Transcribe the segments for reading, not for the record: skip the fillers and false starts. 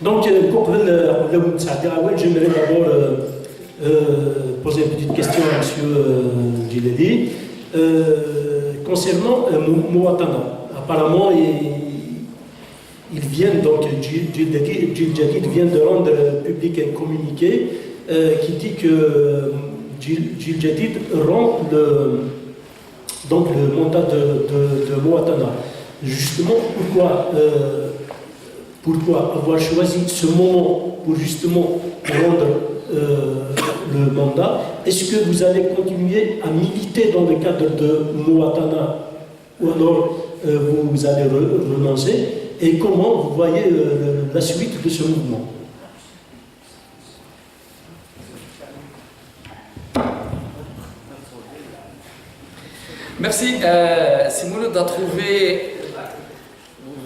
Donc, j'aimerais d'abord poser une petite question à M. Djiledi. Concernant Mouatana, apparemment, il vient, donc, Djiledi vient de rendre public un communiqué qui dit que Djiledi rend le mandat de Mouatana. Justement, pourquoi avoir choisi ce moment pour justement rendre le mandat? Est-ce que vous allez continuer à militer dans le cadre de Mouatana ou alors vous allez renoncer? Et comment vous voyez la suite de ce mouvement? Merci. Simouloud a trouvé,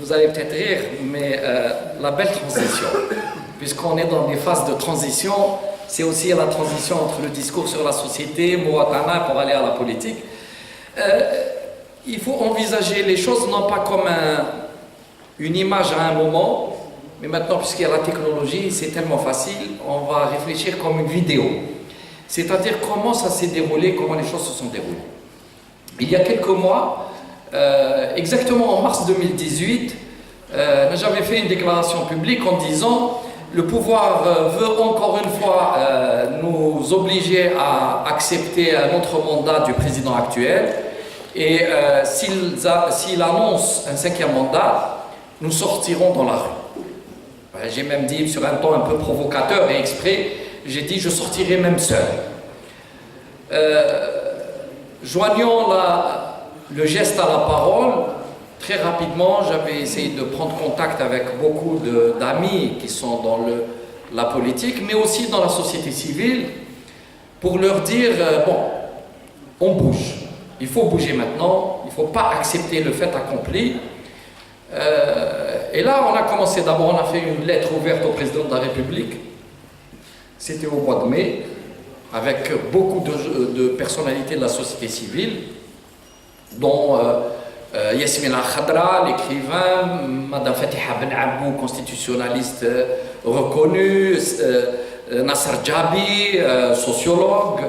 vous allez peut-être rire, mais la belle transition. Puisqu'on est dans des phases de transition, c'est aussi la transition entre le discours sur la société, Mouatana, pour aller à la politique. Il faut envisager les choses non pas comme une image à un moment, mais maintenant, puisqu'il y a la technologie, c'est tellement facile, on va réfléchir comme une vidéo. C'est-à-dire comment ça s'est déroulé, comment les choses se sont déroulées. Il y a quelques mois, exactement en mars 2018, j'avais fait une déclaration publique en disant le pouvoir veut encore une fois nous obliger à accepter un autre mandat du président actuel et s'il annonce un 5e mandat, nous sortirons dans la rue. J'ai même dit sur un ton un peu provocateur et exprès, j'ai dit je sortirai même seul. Joignant le geste à la parole, très rapidement, j'avais essayé de prendre contact avec beaucoup d'amis qui sont dans la politique, mais aussi dans la société civile, pour leur dire, bon, on bouge. Il faut bouger maintenant, il ne faut pas accepter le fait accompli. Et là, on a commencé, d'abord, on a fait une lettre ouverte au président de la République. C'était au mois de mai, avec beaucoup de personnalités de la société civile, dont Yasmina Khadra, l'écrivain, Madame Fatiha Ben Abou, constitutionnaliste reconnue, Nasser Djabi, sociologue,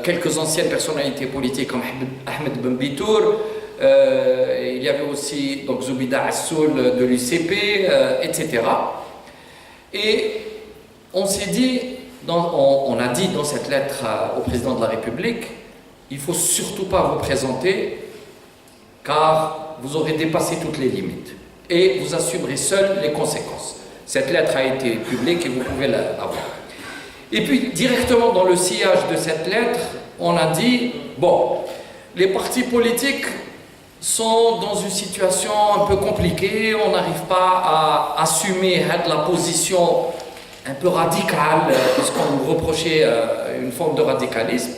quelques anciennes personnalités politiques comme Ahmed Ben Bitour, il y avait aussi donc, Zoubida Assoul de l'UCP, etc. Et on s'est dit, on a dit dans cette lettre au président de la République, il ne faut surtout pas vous présenter car vous aurez dépassé toutes les limites et vous assumerez seul les conséquences. Cette lettre a été publique et vous pouvez la voir. Et puis directement dans le sillage de cette lettre, on a dit, bon, les partis politiques sont dans une situation un peu compliquée, on n'arrive pas à assumer la position un peu radicale, puisqu'on nous reprochait une forme de radicalisme,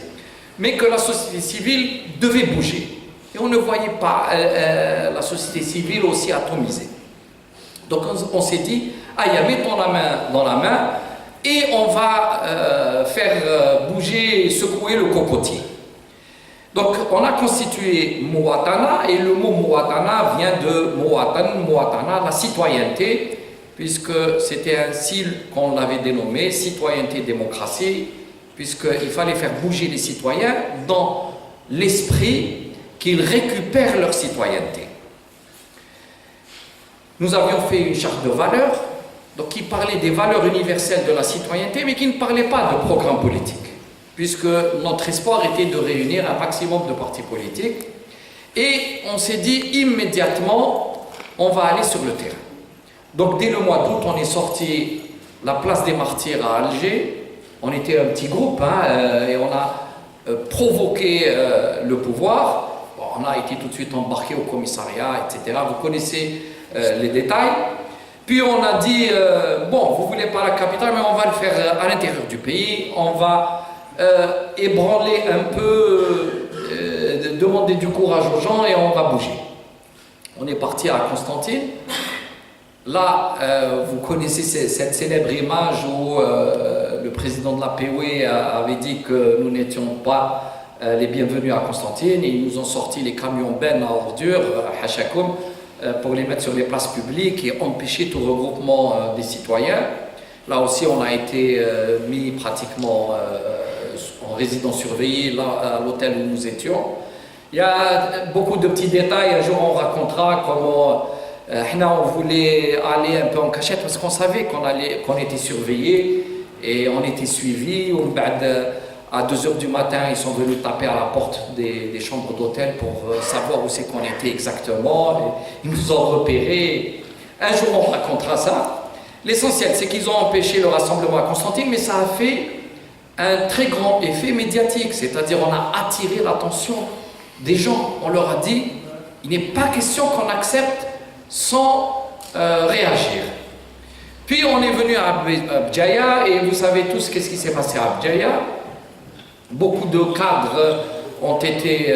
mais que la société civile devait bouger. Et on ne voyait pas la société civile aussi atomisée. Donc on s'est dit, mettons la main dans la main et on va faire bouger, secouer le cocotier. Donc on a constitué Mouatana et le mot Mouatana vient de Mouatana, la citoyenneté, puisque c'était ainsi qu'on l'avait dénommé, citoyenneté, démocratie, puisqu'il fallait faire bouger les citoyens dans l'esprit qu'ils récupèrent leur citoyenneté. Nous avions fait une charte de valeurs, donc qui parlait des valeurs universelles de la citoyenneté, mais qui ne parlait pas de programme politique, puisque notre espoir était de réunir un maximum de partis politiques, et on s'est dit immédiatement, on va aller sur le terrain. Donc dès le mois d'août, on est sorti la place des Martyrs à Alger. On était un petit groupe et on a provoqué le pouvoir. Bon, on a été tout de suite embarqué au commissariat, etc. Vous connaissez les détails. Puis on a dit, bon, vous ne voulez pas la capitale, mais on va le faire à l'intérieur du pays. On va ébranler un peu, demander du courage aux gens et on va bouger. On est parti à Constantine. Là, vous connaissez cette célèbre image où le président de la POE avait dit que nous n'étions pas les bienvenus à Constantine. Et ils nous ont sorti les camions bennes à ordures, Hachakoum, pour les mettre sur les places publiques et empêcher tout regroupement des citoyens. Là aussi, on a été mis pratiquement en résidence surveillée là, à l'hôtel où nous étions. Il y a beaucoup de petits détails. Un jour, on racontera comment on voulait aller un peu en cachette parce qu'on savait qu'on était surveillé et on était suivi. À 2h du matin, ils sont venus taper à la porte des chambres d'hôtel pour savoir où c'est qu'on était exactement. Et ils nous ont repérés. Un jour, on racontera ça. L'essentiel, c'est qu'ils ont empêché le rassemblement à Constantine, mais ça a fait un très grand effet médiatique. C'est-à-dire, on a attiré l'attention des gens. On leur a dit, il n'est pas question qu'on accepte sans réagir. Puis, on est venu à Abjaya, et vous savez tous qu'est-ce qui s'est passé à Abjaya. Beaucoup de cadres ont été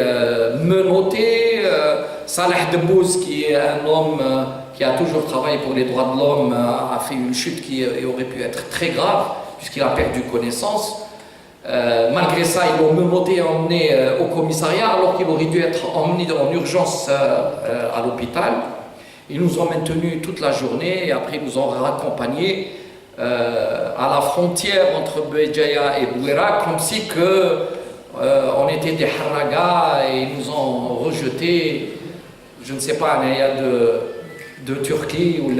menottés. Salah Debbouz, qui est un homme qui a toujours travaillé pour les droits de l'homme, a fait une chute qui aurait pu être très grave, puisqu'il a perdu connaissance. Malgré ça, ils l'ont menotté et emmené au commissariat, alors qu'il aurait dû être emmené en urgence à l'hôpital. Ils nous ont maintenus toute la journée, et après ils nous ont raccompagnés à la frontière entre Béjaïa et Bouira, comme si on était des haragas, et ils nous ont rejetés, je ne sais pas, il y a de Turquie ou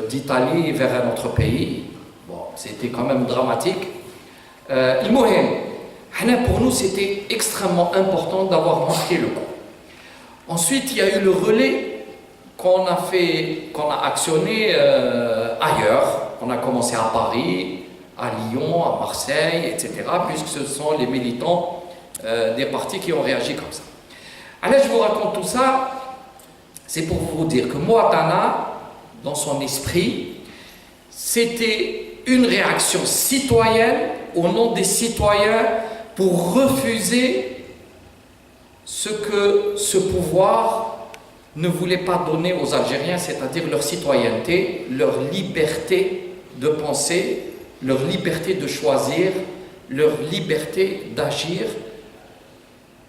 d'Italie vers un autre pays. Bon, c'était quand même dramatique. Pour nous, c'était extrêmement important d'avoir marqué le coup. Ensuite, il y a eu le relais qu'on a actionné ailleurs. On a commencé à Paris, à Lyon, à Marseille, etc., puisque ce sont les militants des partis qui ont réagi comme ça. Alors, je vous raconte tout ça, c'est pour vous dire que Moatana, dans son esprit, c'était une réaction citoyenne au nom des citoyens pour refuser ce que ce pouvoir ne voulait pas donner aux Algériens, c'est-à-dire leur citoyenneté, leur liberté de penser, leur liberté de choisir, leur liberté d'agir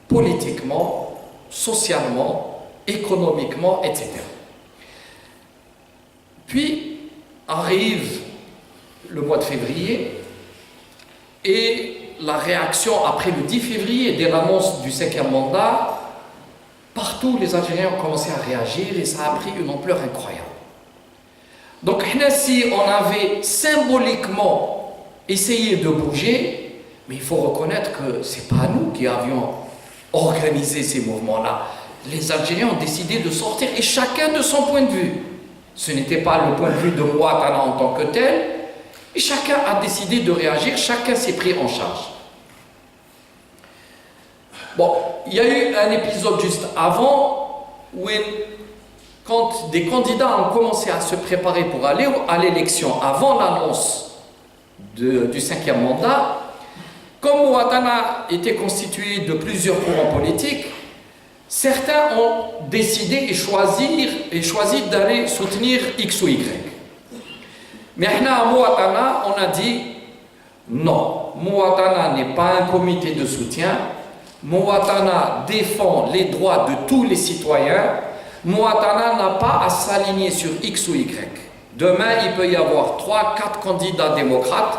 politiquement, socialement, économiquement, etc. Puis arrive le mois de février et la réaction après le 10 février, dès l'annonce du 5e mandat, partout les Algériens ont commencé à réagir et ça a pris une ampleur incroyable. Donc si on avait symboliquement essayé de bouger, mais il faut reconnaître que ce n'est pas nous qui avions organisé ces mouvements-là. Les Algériens ont décidé de sortir, et chacun de son point de vue. Ce n'était pas le point de vue de Moatana en tant que tel, et chacun a décidé de réagir, chacun s'est pris en charge. Bon, il y a eu un épisode juste avant, où quand des candidats ont commencé à se préparer pour aller à l'élection avant l'annonce du 5e mandat, comme Moatana était constitué de plusieurs courants politiques, certains ont décidé et choisi d'aller soutenir X ou Y. Mais à Moatana, on a dit non, Moatana n'est pas un comité de soutien, Moatana défend les droits de tous les citoyens, Moatana n'a pas à s'aligner sur X ou Y. Demain, il peut y avoir 3-4 candidats démocrates.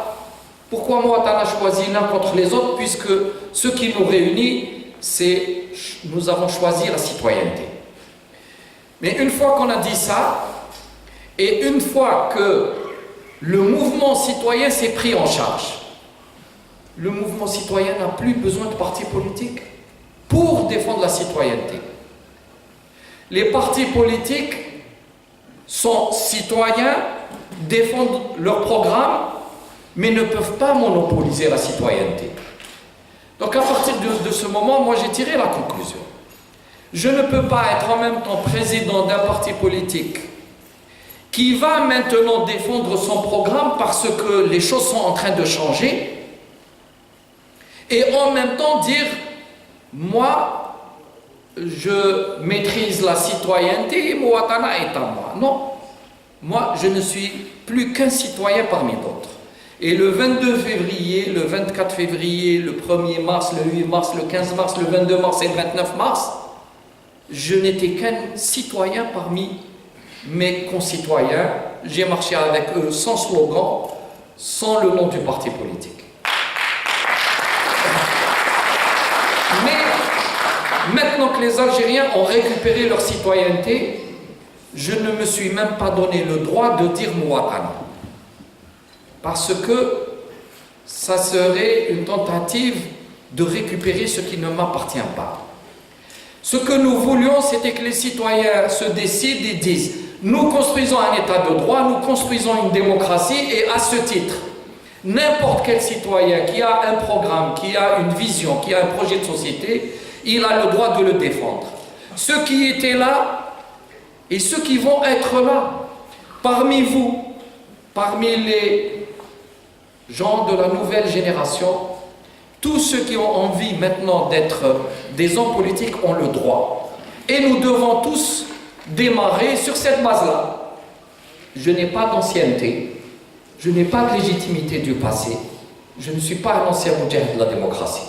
Pourquoi Moatana choisit l'un contre les autres? Puisque ce qui nous réunit, c'est nous avons choisi la citoyenneté. Mais une fois qu'on a dit ça, et une fois que le mouvement citoyen s'est pris en charge, le mouvement citoyen n'a plus besoin de partis politiques pour défendre la citoyenneté. Les partis politiques sont citoyens, défendent leur programme, mais ne peuvent pas monopoliser la citoyenneté. Donc à partir de ce moment, moi j'ai tiré la conclusion. Je ne peux pas être en même temps président d'un parti politique qui va maintenant défendre son programme parce que les choses sont en train de changer, et en même temps dire, moi, je maîtrise la citoyenneté et Moatana est à moi. Non, moi je ne suis plus qu'un citoyen parmi d'autres. Et le 22 février, le 24 février, le 1er mars, le 8 mars, le 15 mars, le 22 mars et le 29 mars, je n'étais qu'un citoyen parmi mes concitoyens. J'ai marché avec eux sans slogan, sans le nom du parti politique. Mais maintenant que les Algériens ont récupéré leur citoyenneté, je ne me suis même pas donné le droit de dire Mouatana. Parce que ça serait une tentative de récupérer ce qui ne m'appartient pas. Ce que nous voulions, c'était que les citoyens se décident et disent « Nous construisons un état de droit, nous construisons une démocratie et à ce titre, n'importe quel citoyen qui a un programme, qui a une vision, qui a un projet de société, il a le droit de le défendre. » Ceux qui étaient là et ceux qui vont être là, parmi vous, parmi les gens de la nouvelle génération, tous ceux qui ont envie maintenant d'être des hommes politiques ont le droit. Et nous devons tous démarrer sur cette base-là. Je n'ai pas d'ancienneté, je n'ai pas de légitimité du passé, je ne suis pas un ancien moudjahid de la démocratie.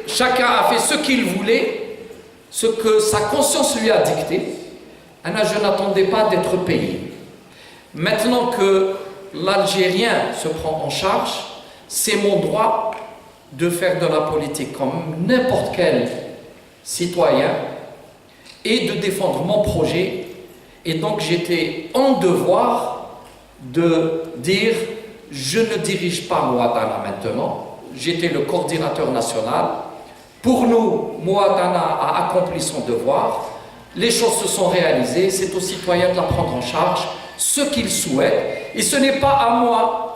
Chacun a fait ce qu'il voulait, ce que sa conscience lui a dicté. Je n'attendais pas d'être payé. Maintenant que l'Algérien se prend en charge, c'est mon droit de faire de la politique comme n'importe quel citoyen et de défendre mon projet. Et donc j'étais en devoir de dire je ne dirige pas Mouatana maintenant, j'étais le coordinateur national. Pour nous, Mouatana a accompli son devoir, les choses se sont réalisées, c'est aux citoyens de la prendre en charge, ce qu'ils souhaitent, et ce n'est pas à moi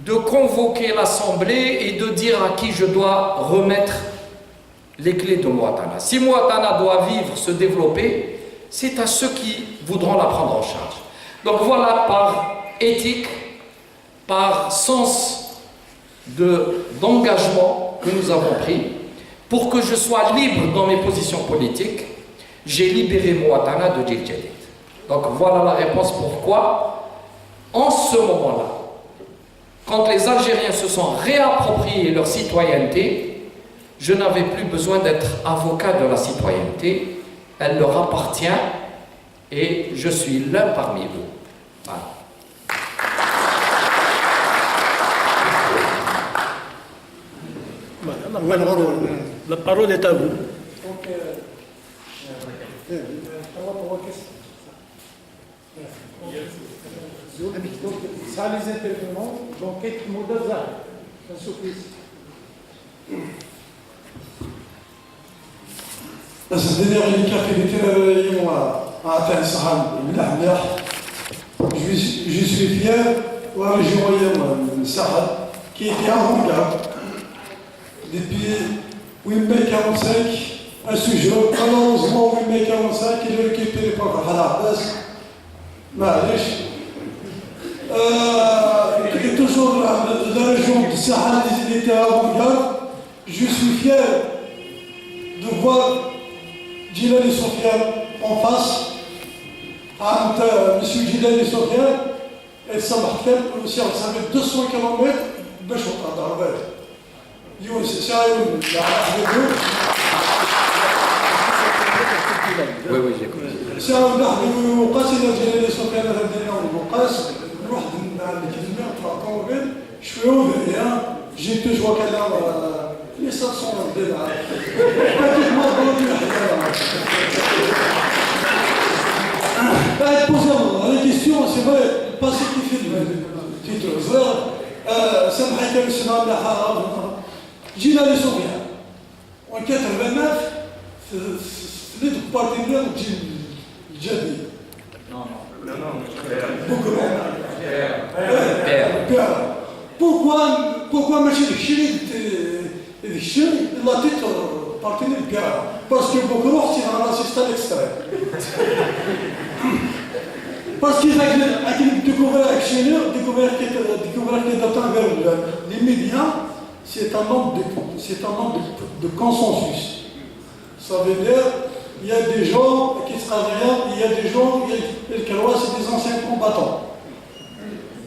de convoquer l'Assemblée et de dire à qui je dois remettre les clés de Mouatana. Si Mouatana doit vivre, se développer, c'est à ceux qui voudront la prendre en charge. Donc voilà, par éthique, par sens d'engagement que nous avons pris, pour que je sois libre dans mes positions politiques, j'ai libéré Mouatana de Djil Djedid. Donc voilà la réponse pourquoi, en ce moment-là, quand les Algériens se sont réappropriés leur citoyenneté, je n'avais plus besoin d'être avocat de la citoyenneté, elle leur appartient et je suis l'un parmi eux. Voilà. La parole est à vous. Donc, ça les intervenants, donc quelques mots d'Azar, un surprise. Je suis fier de la région Sahel qui était avant-garde depuis 8 mai 45 à ce jour. Malheureusement, 8 mai 45, il est récupéré par Al-Abbas. Ma'alish. Toujours la région du Sahel, il était avant-garde. Je suis fier de voir Djilali Sofiane en face. M. Djilali Sofiane, et ça m'a fait aussi, ça fait 200 km de chemin dans le verre. Oui, j'écoute. ساعة نحن وقاس إلى جلالة سفيان هذا وقاس نروح نكلمه في الطوموبيل شوية وذرية جيت toujours كلام les 500 دينار pratiquement dans le posez-moi la question c'est vrai pas ce qui fait le titre سامحك يا مسنا ملاحة جلالة سفيان en 89 في partenaire Djadi. Non. Pourquoi M. Chili il a titre partenaire Pierre? Parce que Bokro c'est un raciste à l'extrême. Parce qu'il a découvert qu'il attend vers les médias, c'est un homme de consensus. Ça veut dire il y a des gens qui se travaillent, il y a des gens qui c'est des anciens combattants.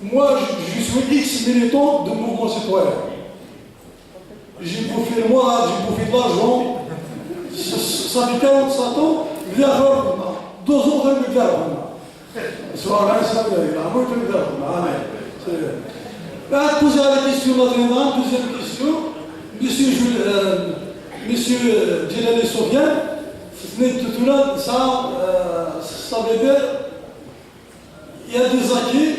Moi, je suis ex-militant de mouvement citoyen. J'ai bouffé de l'argent, Ça fait 45 ans, il y a 2 ans, il y a poser la question, deuxième question, monsieur Djilali Sofiane, ça veut dire il y a des acquis,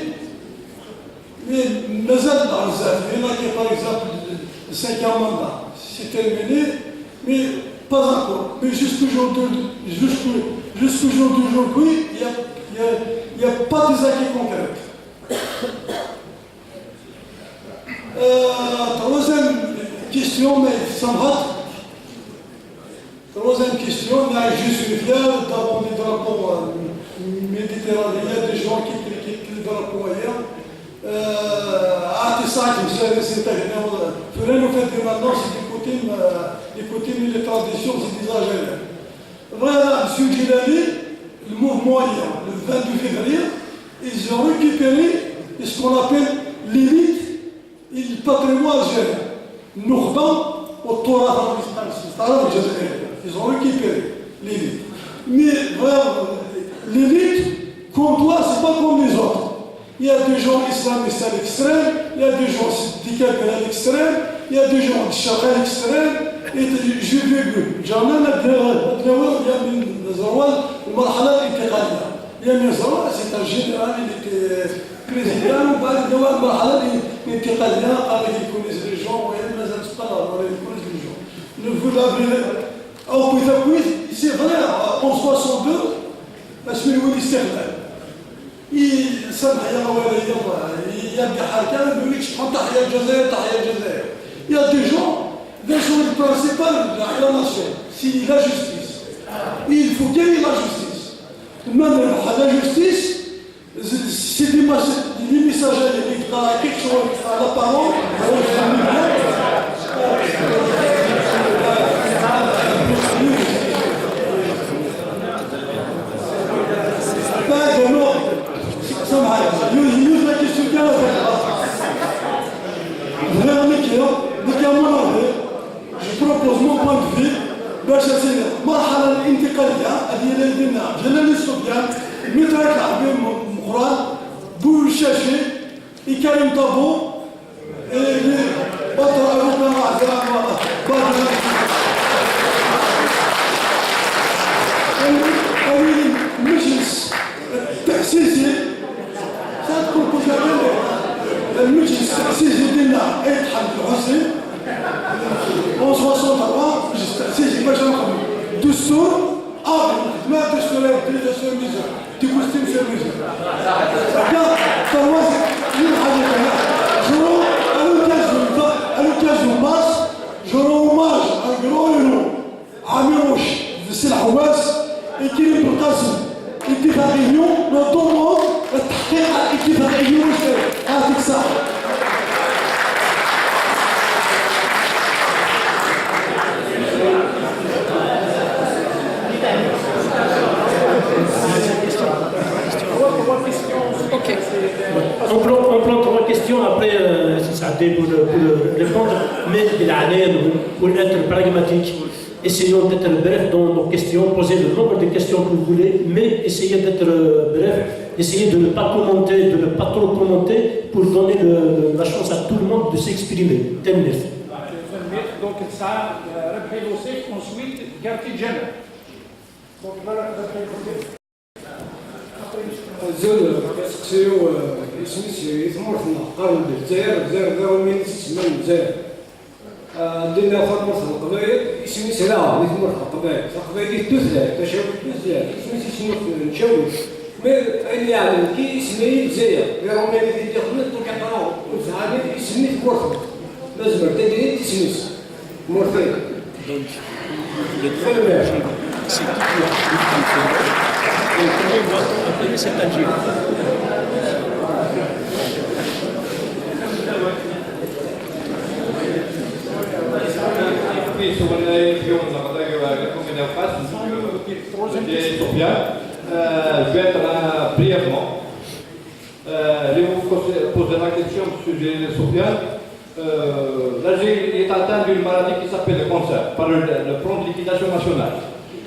mais il y en a qui, par exemple, le 5e mandat, c'est terminé, mais pas encore. Mais jusqu'aujourd'hui, il n'y a pas des acquis concrets. Troisième question, mais ça me rate. Troisième question, je suis fier d'avoir des drapeaux méditerranéens, il y a des gens qui quittent le drapeau ailleurs. C'est maintenant, c'est des coutumes et les traditions, c'est des Algériens. Voilà, M. Djilali, le mouvement le 22 février, ils ont récupéré ce qu'on appelle l'élite et le patrimoine algérien. Nourban au Torah, ils ont récupéré l'élite. Mais vraiment, l'élite qu'on doit, ce n'est pas comme les autres. Il y a des gens islamistes à l'extrême, il y a des gens syndicats à l'extrême, il y a des gens de charia à l'extrême, et j'ai vu جانا نتناول من زروال المرحله الانتقاليه. يا زروال c'est un général, il était président وبعد نتناول المرحله الانتقاليه قال يكونيز لي جون مازال تقرر ولا يكونيز لي جون. Vous l'avez au Pouiz, c'est vrai, en 62, parce que le ministère il y a des حركات يقول لك شحال تحيا الجزائر تحيا الجزائر. Il y a des gens, des choses principales de la nation, c'est la justice. Il faut qu'il y ait la justice. Même la justice, c'est des messagers qui ont quelque chose à la parole. Je propose mon point de vue باش المرحله الانتقاليه هذه اللي درنا جلال السفيان مثل العربي مقران بوشاشي كريم طابو بطل اوروبا المجلس التاسيسي المجلس التاسيسي ديالنا عيد حمد الحسين en 63, c'est pas jamais comme Dussour, ما دستور ميزان تقولين في ميزان كان تواز من حاجة جرو الوكاز ماس جرو ماج الجرو عامروش في الحواس يكيري بالقاسم اتفاقيون نضموا التحقيق على الاتفاقيون هذيك الساعة. On prend 3 questions, après ça pour répondre, mais pour être pragmatique, essayons d'être bref dans nos questions, poser le nombre de questions que vous voulez, mais essayez d'être bref, essayez de ne pas commenter, de ne pas trop commenter, pour donner la chance à tout le monde de s'exprimer. Terminé. Donc ça, ensuite, quartier général. Donc voilà, زول تسقسيو سميتو يثمرتنا قارن بالجزائر الجزائر من تسمى الجزائر درنا خدمة القبائل سميتها لا يثمرتها القبائل القبائل التوثلات تشاور التوثلات سميتو نشاور مي اللي يعلم كي يسمي الجزائر غير هما اللي يدخلوا كيقراو وزعما يسمي مرثم لازم تدير تسميت مرثم Je vais être brièvement. Je vais vous poser la question, M. Sofiane. l'Algérie est atteinte d'une maladie qui s'appelle le cancer par le plan de liquidation nationale.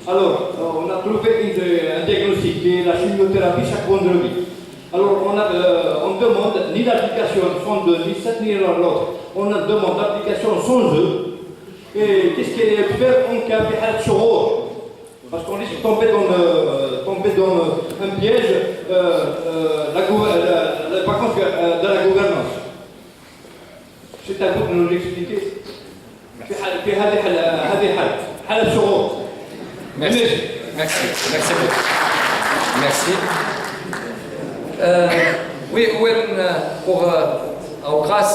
Alors, on a trouvé un diagnostic qui est la chimiothérapie chaque vendredi. Alors, on demande ni l'application sans œufs, ni cette ni l'autre. On demande l'application sans œufs. Et qu'est-ce qu'il y a à faire en cas de chômage? Parce qu'on est tombé dans un piège, les vacances de la gouvernance. C'est à vous de nous l'expliquer. Merci. Merci. Merci beaucoup. Merci. Oui, pour Aoukas,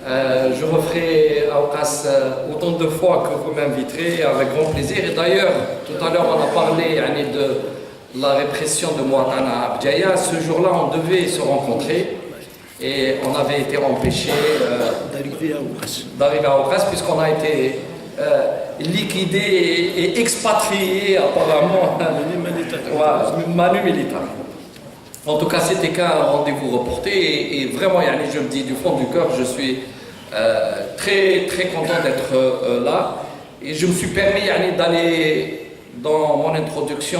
je referai Aoukas autant de fois que vous m'inviterez, avec grand plaisir. Et d'ailleurs, tout à l'heure, on a parlé de la répression de Mouatana Abdiaya. Ce jour-là, on devait se rencontrer et on avait été empêché d'arriver à Aoukas puisqu'on a été liquidé et expatrié apparemment Manu Militaire. En tout cas, c'était qu'un rendez-vous reporté et vraiment, je le dis du fond du cœur, je suis très très content d'être là et je me suis permis d'aller dans mon introduction,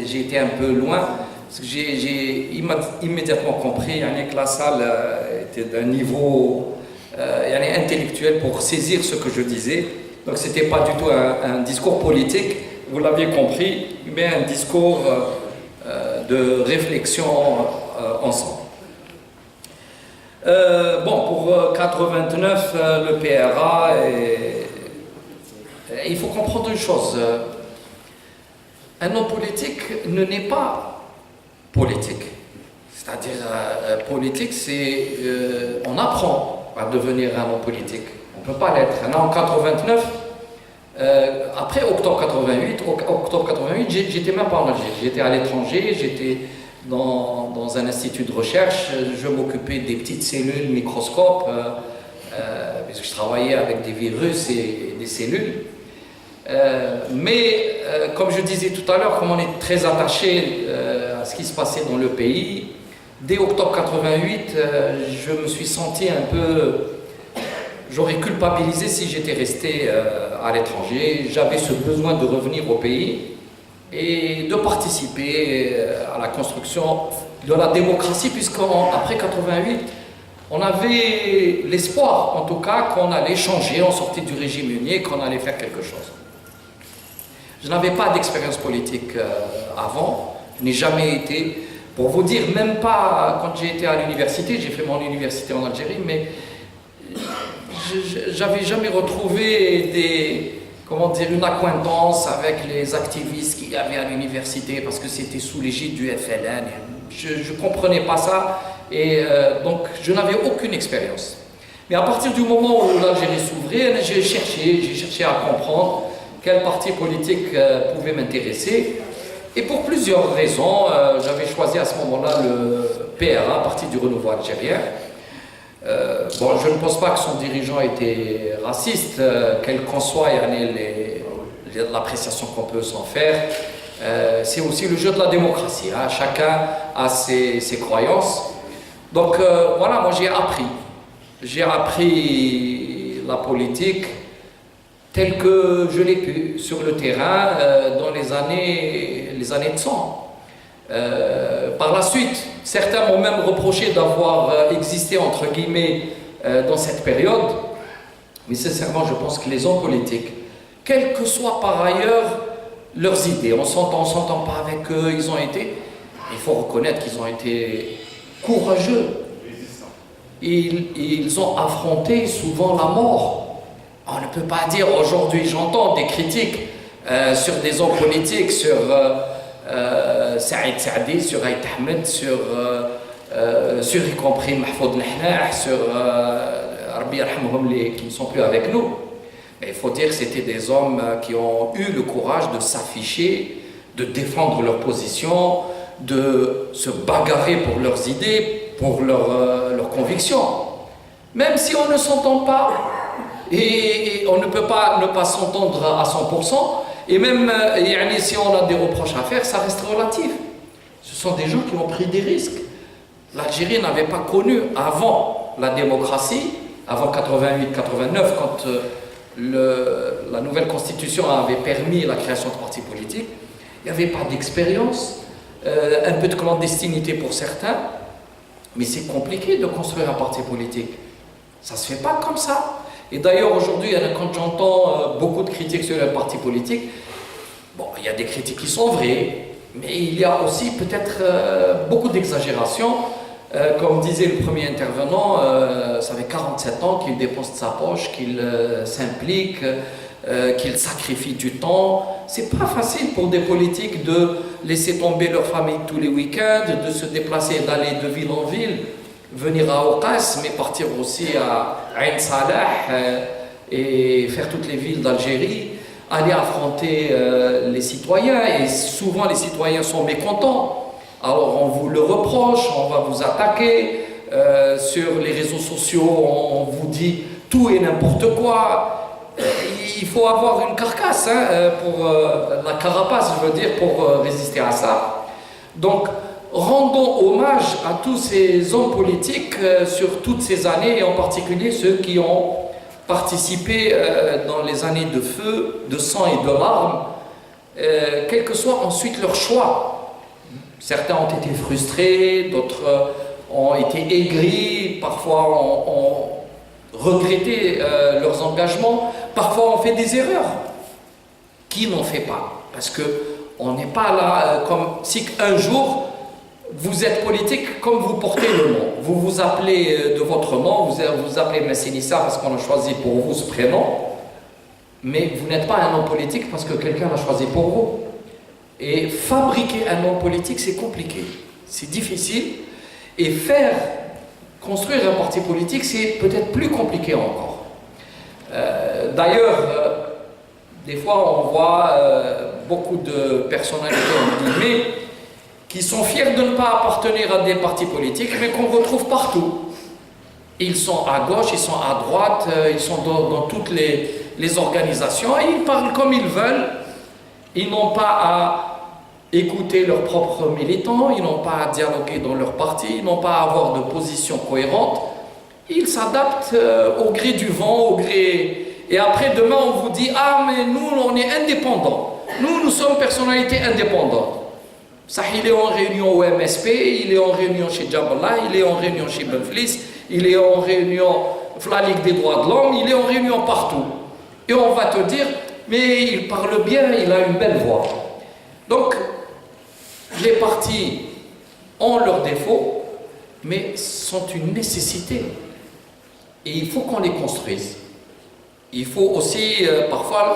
j'ai été un peu loin parce que j'ai immédiatement compris que la salle était d'un niveau intellectuel pour saisir ce que je disais. Donc c'était pas du tout un discours politique, vous l'aviez compris, mais un discours de réflexion ensemble. Pour 89, le PRA, il faut comprendre une chose. Un homme politique ne naît pas politique. C'est-à-dire, politique, c'est... on apprend à devenir un homme politique. On ne peut pas l'être. En 89, après octobre 88, j'étais même pas en Algérie. J'étais à l'étranger, j'étais dans un institut de recherche. Je m'occupais des petites cellules microscopes, parce que je travaillais avec des virus et des cellules. Mais comme je disais tout à l'heure, comme on est très attaché à ce qui se passait dans le pays, dès octobre 88, je me suis senti un peu... J'aurais culpabilisé si j'étais resté à l'étranger. J'avais ce besoin de revenir au pays et de participer à la construction de la démocratie, puisqu'après 88, on avait l'espoir, en tout cas, qu'on allait changer, on sortait du régime unique, qu'on allait faire quelque chose. Je n'avais pas d'expérience politique avant, je n'ai jamais été, pour vous dire, même pas quand j'ai été à l'université, j'ai fait mon université en Algérie, mais j'avais jamais retrouvé une acquaintance avec les activistes qu'il y avait à l'université, parce que c'était sous l'égide du FLN. Je ne comprenais pas ça, et donc je n'avais aucune expérience. Mais à partir du moment où l'Algérie s'ouvrait, j'ai cherché à comprendre quel parti politique pouvait m'intéresser. Et pour plusieurs raisons, j'avais choisi à ce moment-là le PRA, Parti du Renouveau Algérien. Je ne pense pas que son dirigeant était raciste, quelle qu'en soit l'appréciation qu'on peut s'en faire. C'est aussi le jeu de la démocratie, hein. Chacun a ses croyances. Donc voilà, moi j'ai appris la politique telle que je l'ai pu sur le terrain dans les années de 100. Par la suite, certains m'ont même reproché d'avoir existé entre guillemets dans cette période, mais sincèrement je pense que les hommes politiques, quelles que soient par ailleurs leurs idées, on s'entend pas avec eux, il faut reconnaître qu'ils ont été courageux, ils ont affronté souvent la mort. On ne peut pas dire aujourd'hui, j'entends des critiques sur des hommes politiques, sur Saïd Saadi, sur Aït Ahmed, sur y compris Mahfoud Nahlah, sur Rabbi Yarhamhum, qui ne sont plus avec nous. Mais il faut dire que c'était des hommes qui ont eu le courage de s'afficher, de défendre leur position, de se bagarrer pour leurs idées, pour leurs convictions. Même si on ne s'entend pas, et on ne peut pas ne pas s'entendre à 100%, et même si on a des reproches à faire, ça reste relatif. Ce sont des gens qui ont pris des risques. L'Algérie n'avait pas connu avant la démocratie, avant 88-89, quand la nouvelle constitution avait permis la création de partis politiques, il n'y avait pas d'expérience, un peu de clandestinité pour certains, mais c'est compliqué de construire un parti politique. Ça ne se fait pas comme ça. Et d'ailleurs, aujourd'hui, quand j'entends beaucoup de critiques sur les partis politiques, bon, il y a des critiques qui sont vraies, mais il y a aussi peut-être beaucoup d'exagération. Comme disait le premier intervenant, ça fait 47 ans qu'il dépense de sa poche, qu'il s'implique, qu'il sacrifie du temps. C'est pas facile pour des politiques de laisser tomber leur famille tous les week-ends, de se déplacer, d'aller de ville en ville, venir à Okas, mais partir aussi à Ain Salah et faire toutes les villes d'Algérie, aller affronter les citoyens, et souvent les citoyens sont mécontents. Alors on vous le reproche, on va vous attaquer, sur les réseaux sociaux on vous dit tout et n'importe quoi. Il faut avoir une carcasse, pour la carapace, je veux dire, pour résister à ça. Donc rendons hommage à tous ces hommes politiques sur toutes ces années, et en particulier ceux qui ont participé dans les années de feu, de sang et de larmes, quel que soit ensuite leur choix. Certains ont été frustrés, d'autres ont été aigris, parfois ont regretté leurs engagements, parfois ont fait des erreurs. Qui n'en fait pas? Parce qu'on n'est pas là comme si un jour vous êtes politique comme vous portez le nom. Vous vous appelez de votre nom, vous vous appelez Messinissa parce qu'on a choisi pour vous ce prénom, mais vous n'êtes pas un homme politique parce que quelqu'un l'a choisi pour vous. Et fabriquer un homme politique, c'est compliqué, c'est difficile, et construire un parti politique, c'est peut-être plus compliqué encore. D'ailleurs, des fois on voit beaucoup de personnalités, en guillemets, qui sont fiers de ne pas appartenir à des partis politiques, mais qu'on retrouve partout. Ils sont à gauche, ils sont à droite, ils sont dans toutes les organisations, et ils parlent comme ils veulent. Ils n'ont pas à écouter leurs propres militants, ils n'ont pas à dialoguer dans leur parti, ils n'ont pas à avoir de position cohérente. Ils s'adaptent au gré du vent, au gré... Et après, demain, on vous dit « Ah, mais nous, on est indépendants. Nous sommes personnalités indépendantes. » Ça, il est en réunion au MSP, il est en réunion chez Jaballah, il est en réunion chez Benflis, il est en réunion à la Ligue des droits de l'homme, il est en réunion partout. Et on va te dire, mais il parle bien, il a une belle voix. Donc, les partis ont leurs défauts, mais sont une nécessité. Et il faut qu'on les construise. Il faut aussi, parfois,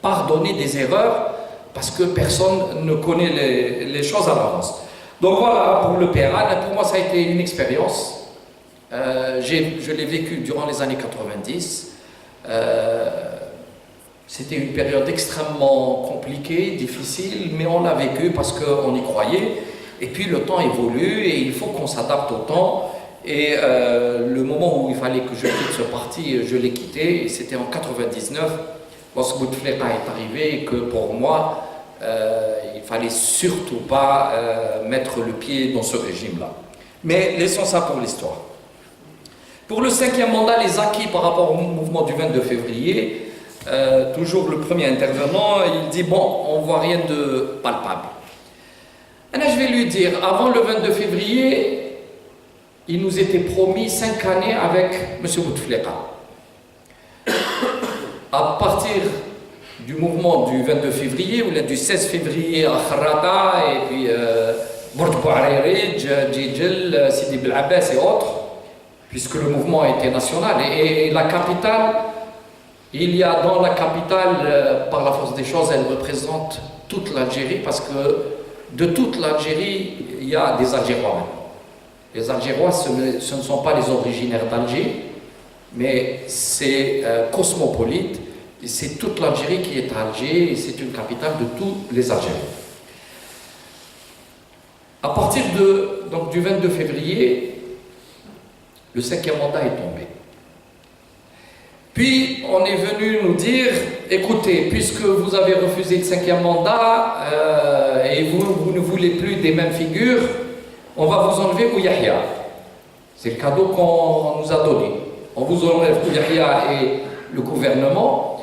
pardonner des erreurs, parce que personne ne connaît les choses à l'avance. Donc voilà, pour le PRA, pour moi ça a été une expérience. Je l'ai vécu durant les années 90. C'était une période extrêmement compliquée, difficile, mais on l'a vécu parce qu'on y croyait. Et puis le temps évolue et il faut qu'on s'adapte au temps. Et le moment où il fallait que je quitte ce parti, je l'ai quitté. C'était en 99. Lorsque Bouteflika est arrivé et que pour moi, il ne fallait surtout pas mettre le pied dans ce régime-là. Mais laissons ça pour l'histoire. Pour le 5e mandat, les acquis par rapport au mouvement du 22 février, toujours le premier intervenant, il dit « Bon, on ne voit rien de palpable. » Alors je vais lui dire, avant le 22 février, il nous était promis 5 années avec M. Bouteflika. À partir du mouvement du 22 février, ou du 16 février à Kharrata, et puis Bourd Bouaririj, Djidjel, Sidi Bel Abbas et autres, puisque le mouvement était national. Et la capitale, il y a dans la capitale, par la force des choses, elle représente toute l'Algérie, parce que de toute l'Algérie, il y a des Algérois maintenant. Les Algérois, ce ne sont pas les originaires d'Alger, mais c'est cosmopolite, c'est toute l'Algérie qui est à Alger, et c'est une capitale de tous les Algériens. À partir du 22 février, le 5e mandat est tombé. Puis on est venu nous dire, écoutez, puisque vous avez refusé le 5e mandat, et vous ne voulez plus des mêmes figures, on va vous enlever Ouyahia. C'est le cadeau qu'on nous a donné. on vous enlève Yahya et le gouvernement.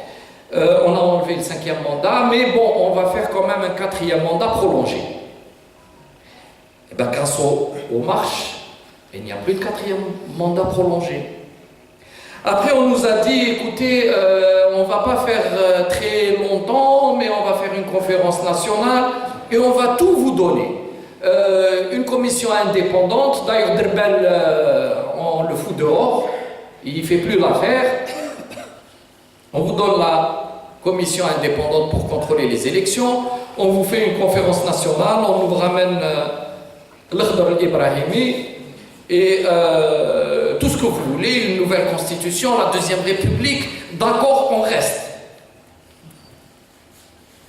On a enlevé le 5e mandat, mais bon, on va faire quand même un 4e mandat prolongé. Et bien, grâce aux marches, il n'y a plus de 4e mandat prolongé. Après, on nous a dit, écoutez, on ne va pas faire très longtemps, mais on va faire une conférence nationale et on va tout vous donner. Une commission indépendante, d'ailleurs, Derbel, on le fout dehors, il ne fait plus l'affaire. On vous donne la commission indépendante pour contrôler les élections, on vous fait une conférence nationale, on vous ramène l'Akhdar al-Ibrahimi et tout ce que vous voulez, une nouvelle constitution, la deuxième république, d'accord, on reste.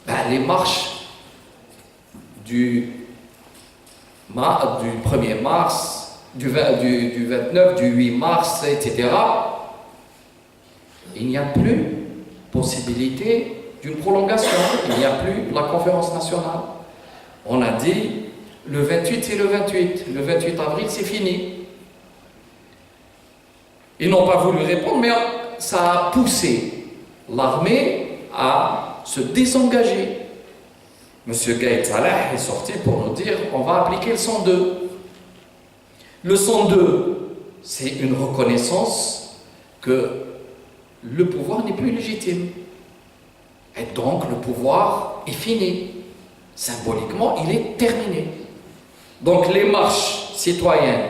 Ben, les marches du 1er mars, du 29, du 8 mars, etc., il n'y a plus possibilité d'une prolongation, il n'y a plus la conférence nationale. On a dit, le 28 c'est le 28, le 28 avril c'est fini. Ils n'ont pas voulu répondre, mais ça a poussé l'armée à se désengager. Monsieur Gaït Salah est sorti pour nous dire on va appliquer le 102. Le 102, c'est une reconnaissance que le pouvoir n'est plus légitime. Et donc le pouvoir est fini. Symboliquement, il est terminé. Donc les marches citoyennes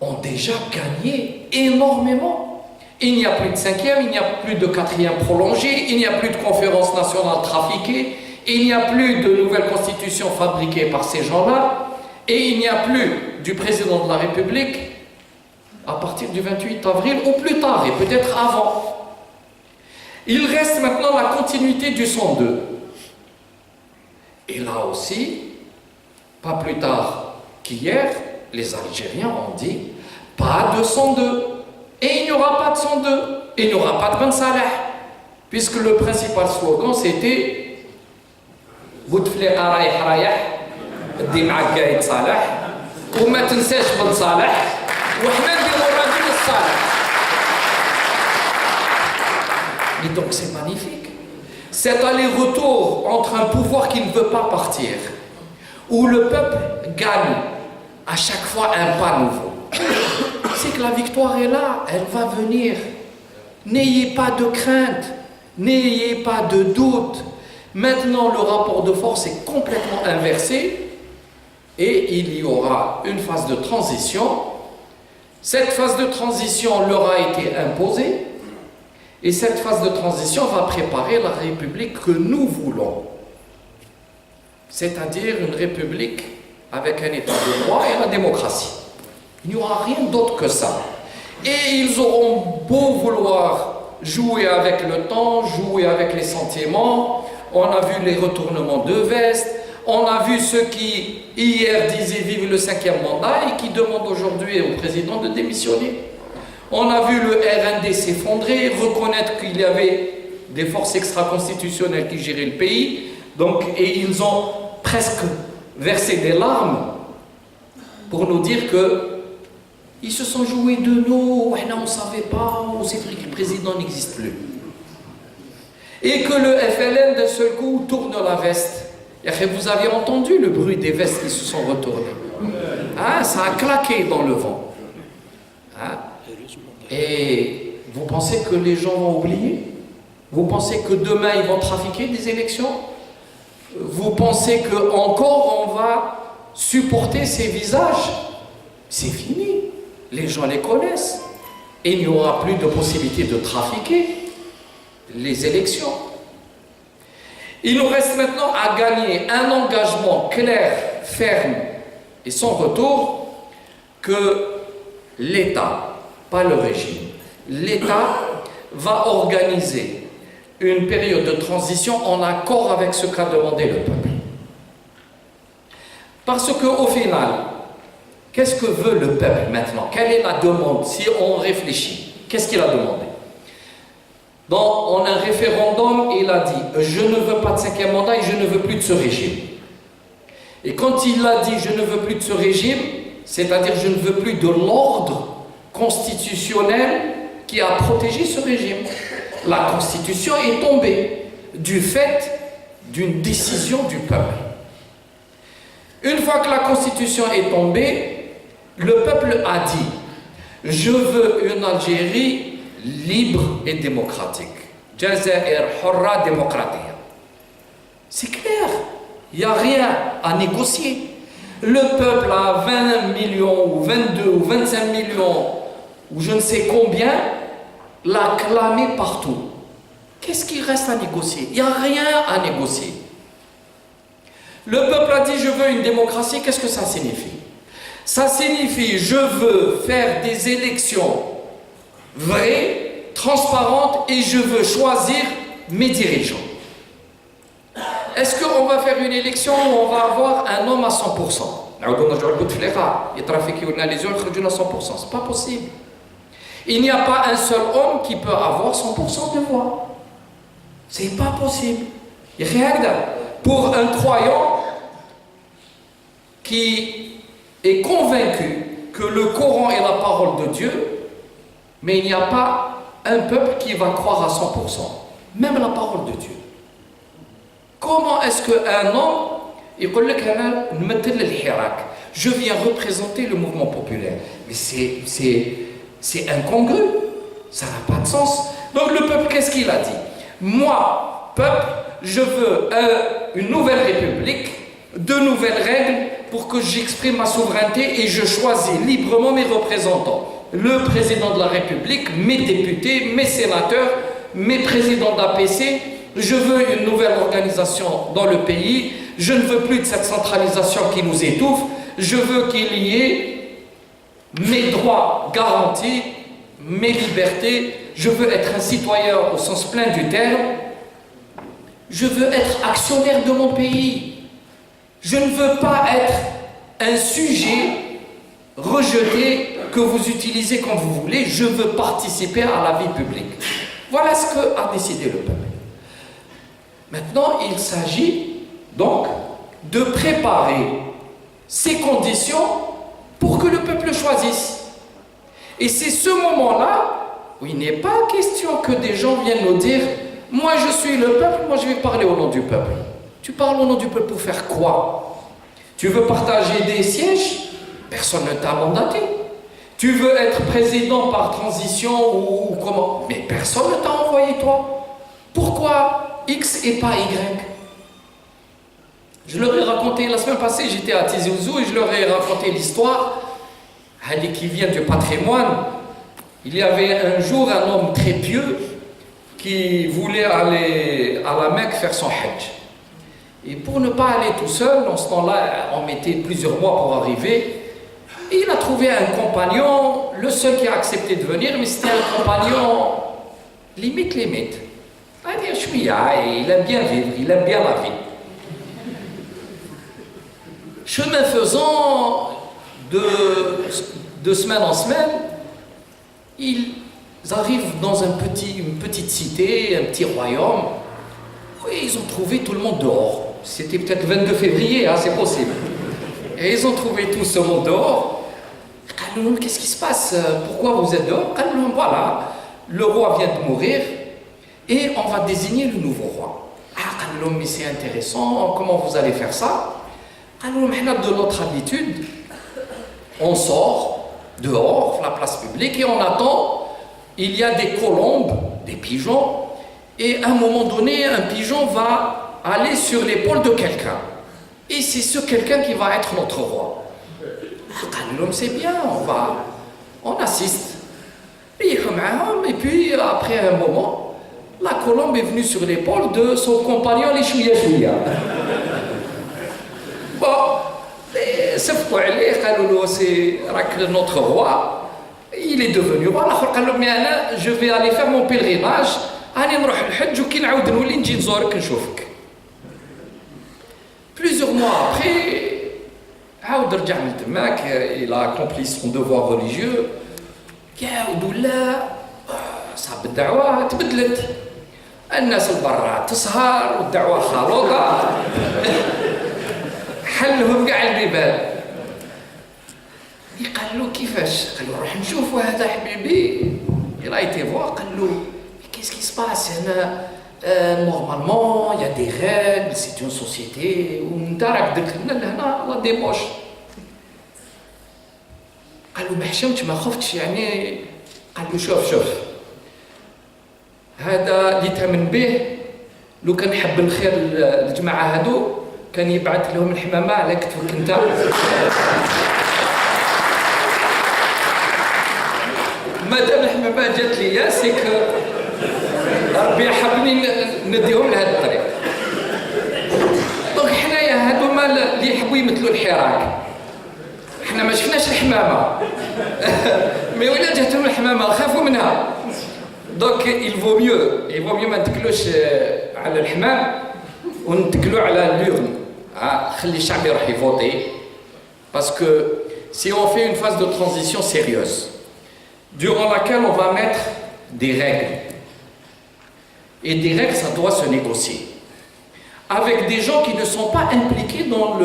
ont déjà gagné énormément. Il n'y a plus de 5e, il n'y a plus de 4e prolongé, il n'y a plus de conférence nationale trafiquée, il n'y a plus de nouvelle constitution fabriquée par ces gens-là, et il n'y a plus du président de la République à partir du 28 avril ou plus tard, et peut-être avant. Il reste maintenant la continuité du 102. Et là aussi, pas plus tard qu'hier, les Algériens ont dit pas de 102. Et il n'y aura pas de 102. Et il n'y aura pas de Ben Salah. Puisque le principal slogan c'était Bouteflika رايح رايح دي معاك قايد صالح وما تنساش بن صالح وحنا نديرو الراجل الصالح. Mais donc c'est magnifique. Cet aller-retour entre un pouvoir qui ne veut pas partir, où le peuple gagne à chaque fois un pas nouveau. C'est que la victoire est là, elle va venir. N'ayez pas de crainte, n'ayez pas de doute. Maintenant, le rapport de force est complètement inversé et il y aura une phase de transition. Cette phase de transition leur a été imposée et cette phase de transition va préparer la République que nous voulons. C'est-à-dire une République avec un État de droit et la démocratie. Il n'y aura rien d'autre que ça. Et ils auront beau vouloir jouer avec le temps, jouer avec les sentiments. On a vu les retournements de veste. On a vu ceux qui, hier, disaient vive le 5e mandat et qui demandent aujourd'hui au président de démissionner. On a vu le RND s'effondrer, reconnaître qu'il y avait des forces extra-constitutionnelles qui géraient le pays. Donc, et ils ont presque versé des larmes pour nous dire que ils se sont joués de nous, on ne savait pas, c'est vrai que le président n'existe plus. Et que le FLN d'un seul coup tourne la veste. Et vous avez entendu le bruit des vestes qui se sont retournées. Ah, ça a claqué dans le vent. Ah. Et vous pensez que les gens vont oublier? Vous pensez que demain ils vont trafiquer des élections? Vous pensez qu'encore on va supporter ces visages? C'est fini. Les gens les connaissent. Et il n'y aura plus de possibilité de trafiquer les élections. Il nous reste maintenant à gagner un engagement clair, ferme et sans retour que l'État, pas le régime, l'État va organiser une période de transition en accord avec ce qu'a demandé le peuple. Parce qu'au final, qu'est-ce que veut le peuple maintenant? Quelle est la demande? Si on réfléchit, qu'est-ce qu'il a demandé? Dans un référendum, il a dit « Je ne veux pas de 5e mandat et je ne veux plus de ce régime ». Et quand il a dit « Je ne veux plus de ce régime », c'est-à-dire « Je ne veux plus de l'ordre constitutionnelle qui a protégé ce régime. La constitution est tombée du fait d'une décision du peuple. Une fois que la constitution est tombée, le peuple a dit « Je veux une Algérie libre et démocratique. Jazair hurra démocratique. » C'est clair, il n'y a rien à négocier. Le peuple a 20 millions ou 22 ou 25 millions ou je ne sais combien l'a clamé partout. Qu'est-ce qu'il reste à négocier? Il n'y a rien à négocier. Le peuple a dit « Je veux une démocratie », qu'est-ce que ça signifie? Ça signifie « Je veux faire des élections vraies, transparentes et je veux choisir mes dirigeants ». Est-ce qu'on va faire une élection où on va avoir un homme à 100%? C'est pas possible. Il n'y a pas un seul homme qui peut avoir 100% de voix. C'est pas possible. Pour un croyant qui est convaincu que le Coran est la parole de Dieu, mais il n'y a pas un peuple qui va croire à 100%, même la parole de Dieu. Comment est-ce qu'un homme, il dit je viens représenter le mouvement populaire? Mais c'est incongru, ça n'a pas de sens. Donc le peuple, qu'est-ce qu'il a dit? Moi, peuple, je veux une nouvelle république, de nouvelles règles pour que j'exprime ma souveraineté et je choisis librement mes représentants. Le président de la République, mes députés, mes sénateurs, mes présidents d'APC. Je veux une nouvelle organisation dans le pays. Je ne veux plus de cette centralisation qui nous étouffe. Je veux qu'il y ait mes droits garantis, mes libertés. Je veux être un citoyen au sens plein du terme. Je veux être actionnaire de mon pays. Je ne veux pas être un sujet rejeté que vous utilisez comme vous voulez. Je veux participer à la vie publique. Voilà ce qu'a décidé le peuple. Maintenant, il s'agit donc de préparer ces conditions pour que le peuple choisisse. Et c'est ce moment-là où il n'est pas question que des gens viennent nous dire « Moi, je suis le peuple, moi, je vais parler au nom du peuple. » Tu parles au nom du peuple pour faire quoi? Tu veux partager des sièges? Personne ne t'a mandaté. Tu veux être président par transition ou comment? Mais personne ne t'a envoyé toi. Pourquoi X et pas Y? Je leur ai raconté, la semaine passée, j'étais à Tizi Ouzou et je leur ai raconté l'histoire qui vient du patrimoine. Il y avait un jour un homme très pieux qui voulait aller à la Mecque faire son hajj. Et pour ne pas aller tout seul, en ce temps-là, on mettait plusieurs mois pour arriver. Et il a trouvé un compagnon, le seul qui a accepté de venir, mais c'était un compagnon limite. Il aime bien vivre, il aime bien la vie. Chemin faisant, de semaine en semaine, ils arrivent dans une petite cité, un petit royaume. Oui, ils ont trouvé tout le monde dehors. C'était peut-être le 22 février, hein, c'est possible. Et ils ont trouvé tout ce monde dehors. Qu'est-ce qui se passe? Pourquoi vous êtes dehors? Voilà, le roi vient de mourir et on va désigner le nouveau roi. Mais c'est intéressant, comment vous allez faire ça? De notre habitude, on sort dehors, la place publique, et on attend. Il y a des colombes, des pigeons, et à un moment donné, un pigeon va aller sur l'épaule de quelqu'un. Et c'est ce quelqu'un qui va être notre roi. C'est bien, on assiste. Et puis, après un moment, la colombe est venue sur l'épaule de son compagnon, les chouïa. Bon, c'est notre roi, il est devenu roi. Je vais aller faire mon pèlerinage. Plusieurs mois après, il a accompli son devoir religieux. صاحب الدعوة تبدلت. الناس البرا تسهر والدعوة خالوطة. حلهم كاع البيبان. قال له كيفاش؟ قال له روح نشوفوا هذا حبيبي. Il a été voir, قال له qu'est-ce qui se passe هنا؟ Normalement, il y a des règles, c'est une société. وانت راك دخلنا لهنا لا ديبوش. قال له ما حشمتش ما خفتش يعني. قال له شوف هذا اللي تامن به لو كان حب الخير الجماعه هادو كان يبعث لهم الحمامه على كتفك انت. مادام الحمامه جات لي سيك ربي حبني نديهم لهذا الطريق. دونك حنايا هادوما اللي يحبوا يمثلوا الحراك. حنا ما شفناش الحمامه مي ولا جاتهم الحمامه خافوا منها. دونك il vaut mieux ما نتكلوش على الحمام ونتكلوا على اللورن. خلي الشعب يروح يفوتي parce que si on fait une phase de transition sérieuse durant laquelle on va mettre des règles et des règles ça doit se négocier avec des gens qui ne sont pas impliqués dans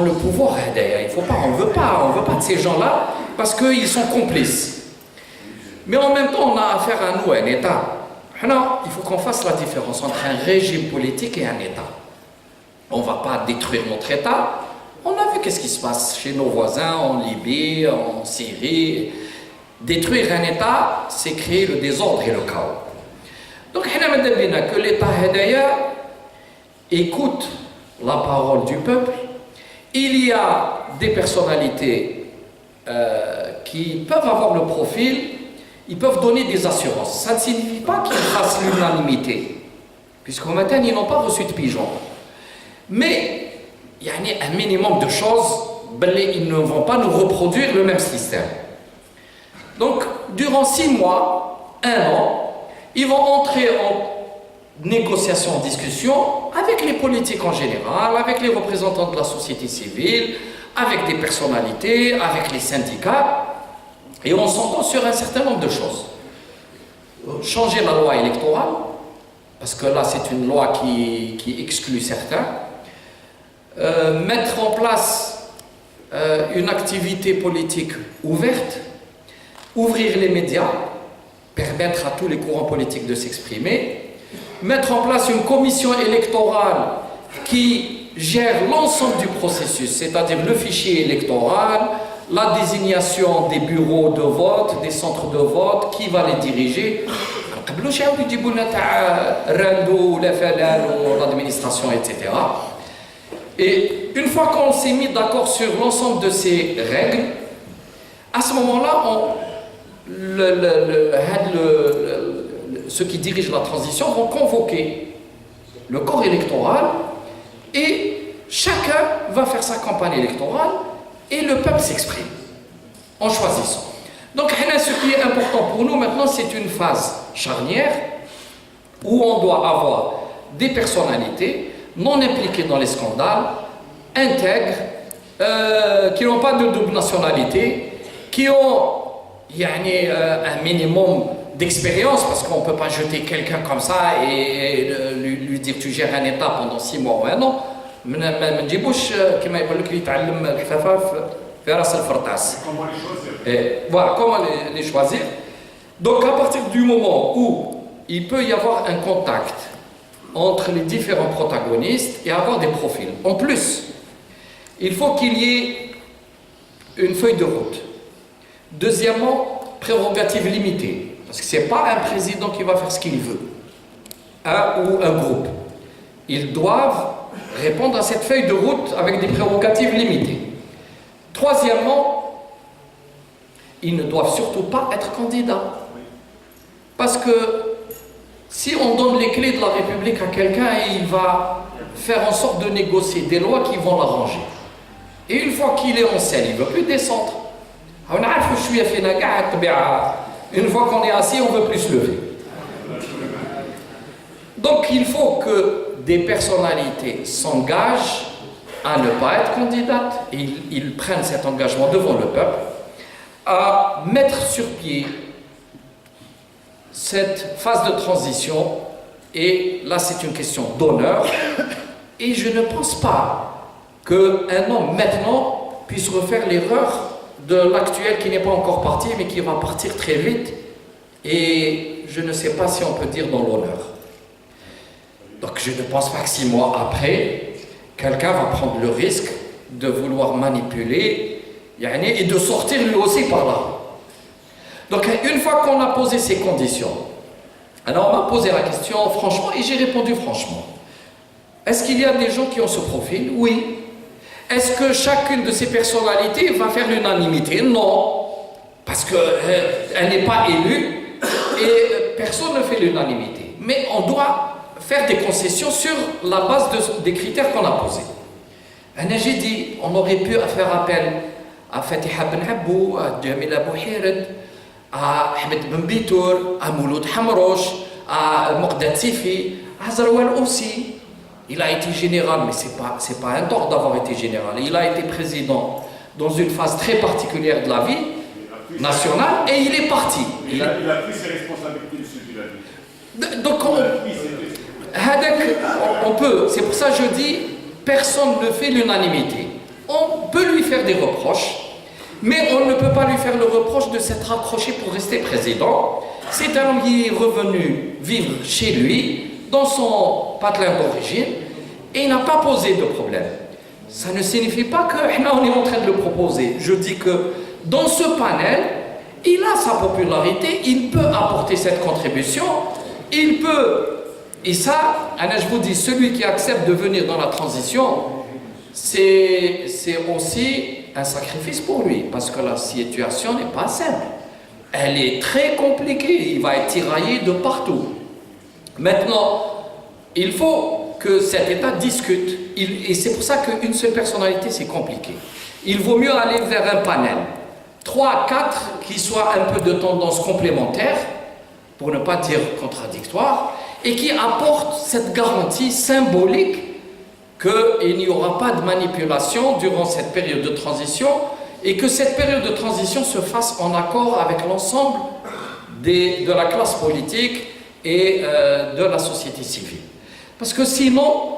le pouvoir. Il faut pas, on veut pas de ces gens-là parce qu'ils sont complices. Mais en même temps, on a affaire à nous, un État. Il faut qu'on fasse la différence entre un régime politique et un État. On ne va pas détruire notre État. On a vu qu'est-ce qui se passe chez nos voisins, en Libye, en Syrie. Détruire un État, c'est créer le désordre et le chaos. Donc, que l'État écoute la parole du peuple. Il y a des personnalités qui peuvent avoir le profil, ils peuvent donner des assurances. Ça ne signifie pas qu'ils fassent l'unanimité, puisqu'au matin, ils n'ont pas reçu de pigeons. Mais il y a un minimum de choses, ils ne vont pas nous reproduire le même système. Donc, durant 6 mois, 1 an, ils vont entrer en négociation, en discussion avec les politiques en général, avec les représentants de la société civile, avec des personnalités, avec les syndicats, et on s'entend sur un certain nombre de choses. Changer la loi électorale, parce que là c'est une loi qui exclut certains. Mettre en place une activité politique ouverte, ouvrir les médias, permettre à tous les courants politiques de s'exprimer, mettre en place une commission électorale qui gère l'ensemble du processus, c'est-à-dire le fichier électoral, la désignation des bureaux de vote, des centres de vote, qui va les diriger. L'administration, etc. Et une fois qu'on s'est mis d'accord sur l'ensemble de ces règles, à ce moment-là, ceux qui dirigent la transition vont convoquer le corps électoral et chacun va faire sa campagne électorale et le peuple s'exprime en choisissant. Donc ce qui est important pour nous maintenant, c'est une phase charnière où on doit avoir des personnalités non impliquées dans les scandales, intègres, qui n'ont pas de double nationalité, qui ont un minimum d'expérience, parce qu'on ne peut pas jeter quelqu'un comme ça et lui dire tu gères un État pendant 6 mois ou 1 an. ما نجيبوش كما يقول لك يتعلم الخفاف في راس الفرطاس. Voilà, comment les choisir. Donc à partir du moment où il peut y avoir un contact entre les différents protagonistes et avoir des profils. En plus, il faut qu'il y ait une feuille de route. Deuxièmement, prérogative limitée. Parce que ce n'est pas un président qui va faire ce qu'il veut. Ou un groupe. Ils doivent répondre à cette feuille de route avec des prérogatives limitées. Troisièmement, ils ne doivent surtout pas être candidats. Parce que si on donne les clés de la République à quelqu'un, il va faire en sorte de négocier des lois qui vont l'arranger. Et une fois qu'il est en scène, il ne veut plus descendre. Une fois qu'on est assis, on ne veut plus se lever. Donc il faut que des personnalités s'engagent à ne pas être candidates, et ils prennent cet engagement devant le peuple, à mettre sur pied cette phase de transition. Et là c'est une question d'honneur, et je ne pense pas qu'un homme maintenant puisse refaire l'erreur de l'actuel qui n'est pas encore parti, mais qui va partir très vite, et je ne sais pas si on peut dire dans l'honneur. Donc je ne pense pas que 6 mois après, quelqu'un va prendre le risque de vouloir manipuler et de sortir lui aussi par là. Donc une fois qu'on a posé ces conditions, alors on m'a posé la question franchement, et j'ai répondu franchement. Est-ce qu'il y a des gens qui ont ce profil? Oui. Est-ce que chacune de ces personnalités va faire l'unanimité? Non. Parce qu'elle n'est pas élue et personne ne fait l'unanimité. Mais on doit faire des concessions sur la base des critères qu'on a posés. J'ai dit, on aurait pu faire appel à Fatiha Ben Abou, à Jamila Bouhired, à Ahmed Ben Bitour, à Mouloud Hamroche, à Moqdad Sifi, à Zarwal aussi. Il a été général, mais ce n'est pas un tort d'avoir été général. Il a été président dans une phase très particulière de la vie nationale et il est parti. Il a pris ses responsabilités, M. Giladi. Donc on peut, c'est pour ça que je dis, personne ne fait l'unanimité. On peut lui faire des reproches, mais on ne peut pas lui faire le reproche de s'être accroché pour rester président. C'est un homme qui est revenu vivre chez lui, dans son patelin d'origine, et il n'a pas posé de problème. Ça ne signifie pas qu'on est en train de le proposer. Je dis que dans ce panel, il a sa popularité, il peut apporter cette contribution, il peut, et ça, je vous dis, celui qui accepte de venir dans la transition, c'est aussi un sacrifice pour lui, parce que la situation n'est pas simple. Elle est très compliquée, il va être tiraillé de partout. Maintenant, il faut que cet État discute, et c'est pour ça qu'une seule personnalité, c'est compliqué. Il vaut mieux aller vers un panel, 3, 4, qui soient un peu de tendance complémentaire, pour ne pas dire contradictoire, et qui apportent cette garantie symbolique qu'il n'y aura pas de manipulation durant cette période de transition, et que cette période de transition se fasse en accord avec l'ensemble de la classe politique et de la société civile. Parce que sinon,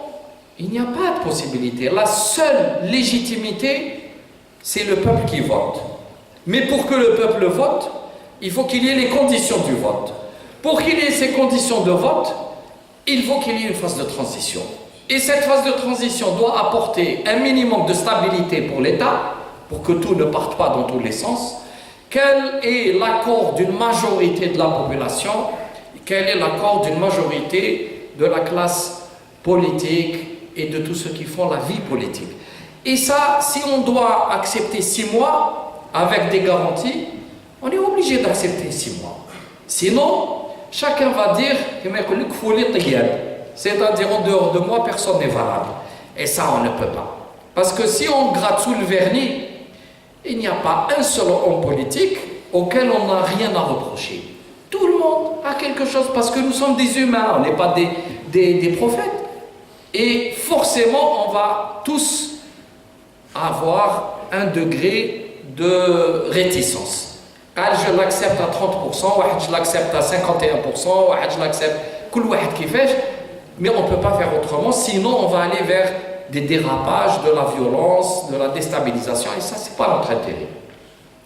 il n'y a pas de possibilité. La seule légitimité, c'est le peuple qui vote. Mais pour que le peuple vote, il faut qu'il y ait les conditions du vote. Pour qu'il y ait ces conditions de vote, il faut qu'il y ait une phase de transition. Et cette phase de transition doit apporter un minimum de stabilité pour l'État, pour que tout ne parte pas dans tous les sens. Quel est l'accord d'une majorité de la population? Quel est l'accord d'une majorité de la classe politique et de tous ceux qui font la vie politique? Et ça, si on doit accepter 6 mois avec des garanties, on est obligé d'accepter 6 mois. Sinon, chacun va dire, c'est-à-dire en dehors de moi, personne n'est valable. Et ça, on ne peut pas. Parce que si on gratte sous le vernis, il n'y a pas un seul homme politique auquel on n'a rien à reprocher. Tout le monde a quelque chose, parce que nous sommes des humains, on n'est pas des prophètes. Et forcément, on va tous avoir un degré de réticence. Je l'accepte à 30%, je l'accepte à 51%, je l'accepte, mais on ne peut pas faire autrement, sinon on va aller vers des dérapages, de la violence, de la déstabilisation, et ça, c'est pas notre intérêt.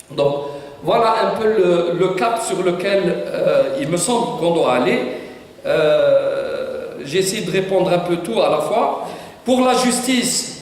Donc, voilà un peu le cap sur lequel il me semble qu'on doit aller. J'essaie de répondre un peu tout à la fois. Pour la justice,